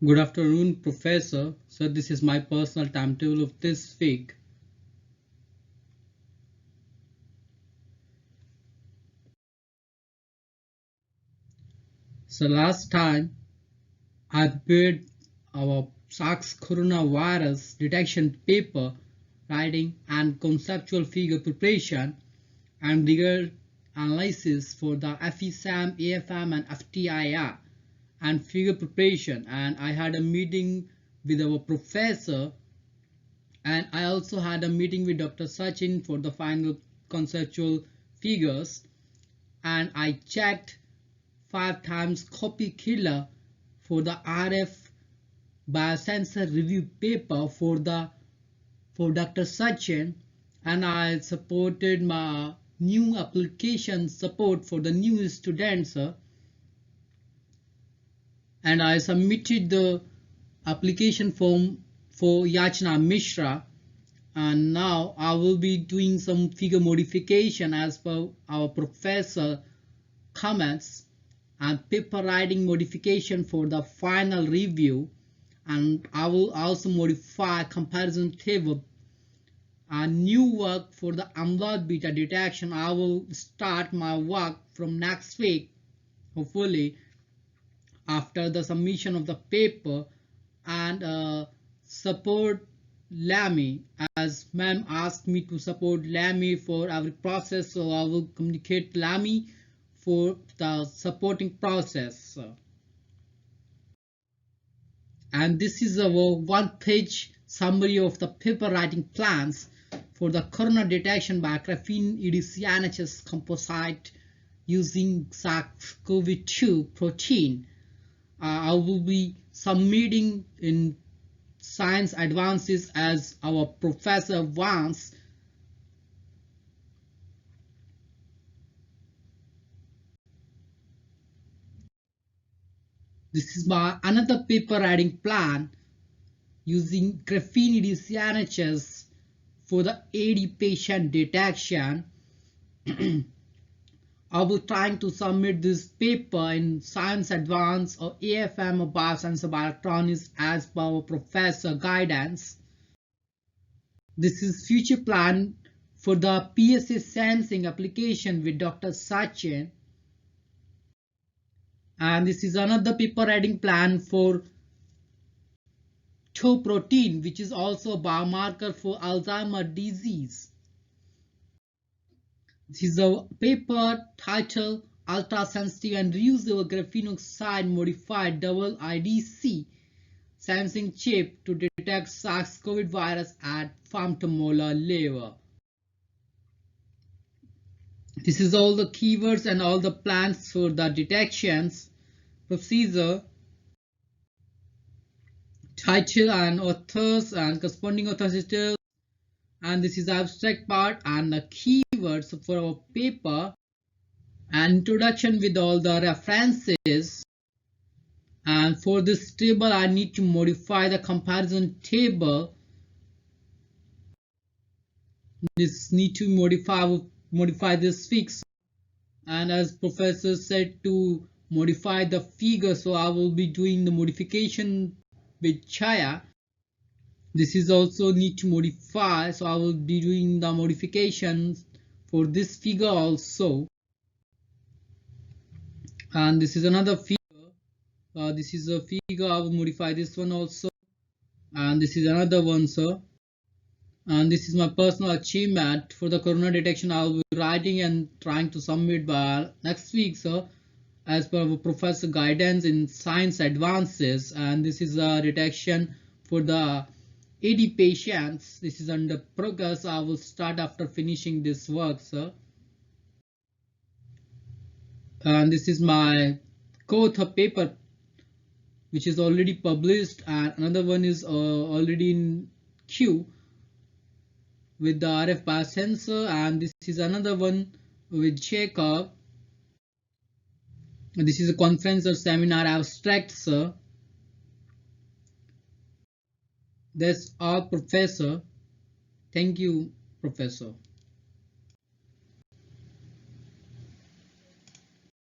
Good afternoon, Professor. So this is my personal timetable of this week. So last time I prepared our SARS coronavirus detection paper writing and conceptual figure preparation and rigor analysis for the FESAM, AFM and FTIR and figure preparation, and I had a meeting with our professor, and I also had a meeting with Dr. Sachin for the final conceptual figures, and I checked 5 times copy killer for the RF biosensor review paper for Dr. Sachin, and I supported my new application support for the new students, and I submitted the application form for Yachna Mishra, and now I will be doing some figure modification as per our professor comments and paper writing modification for the final review, and I will also modify comparison table and new work for the amyloid beta detection. I will start my work from next week, hopefully after the submission of the paper, and support Lamy, as ma'am asked me to support Lamy for every process, so I will communicate Lamy for the supporting process. And this is our one-page summary of the paper writing plans for the corona detection by graphene EDC-NHS composite using SARS-CoV-2 protein. I will be submitting in Science Advances as our professor wants. This is my another paper writing plan using graphene EDC-NHS for the AD patient detection. I will trying to submit this paper in Science Advance or AFM or Biosensor Bioelectronics as per our professor guidance. This is future plan for the PSA sensing application with Dr. Sachin. And this is another paper writing plan for tau protein, which is also a biomarker for Alzheimer's disease. This is a paper titled Ultra-Sensitive and Reusable Graphene Oxide Modified Double IDC Sensing Chip to Detect SARS-CoV virus at femtomolar level. This is all the keywords and all the plans for the detections procedure, title and authors and corresponding authors, and this is abstract part and the keywords for our paper and introduction with all the references. And for this table I need to modify the comparison table. This need to modify this fix, and as professor said to modify the figure, so I will be doing the modification with Chaya. This is also need to modify, so I will be doing the modifications for this figure also. And this is another figure. This is a figure. I will modify this one also, and this is another one, sir. And this is my personal achievement for the corona detection. I will be writing and trying to submit by next week, sir, as per our professor guidance in Science Advances. And this is a detection for the AD patients. This is under progress. I will start after finishing this work, sir. And this is my co-author paper, which is already published, and another one is already in queue with the RF biosensor, and this is another one with Jacob. This is a conference or seminar abstract, sir. That's all, professor. Thank you, professor.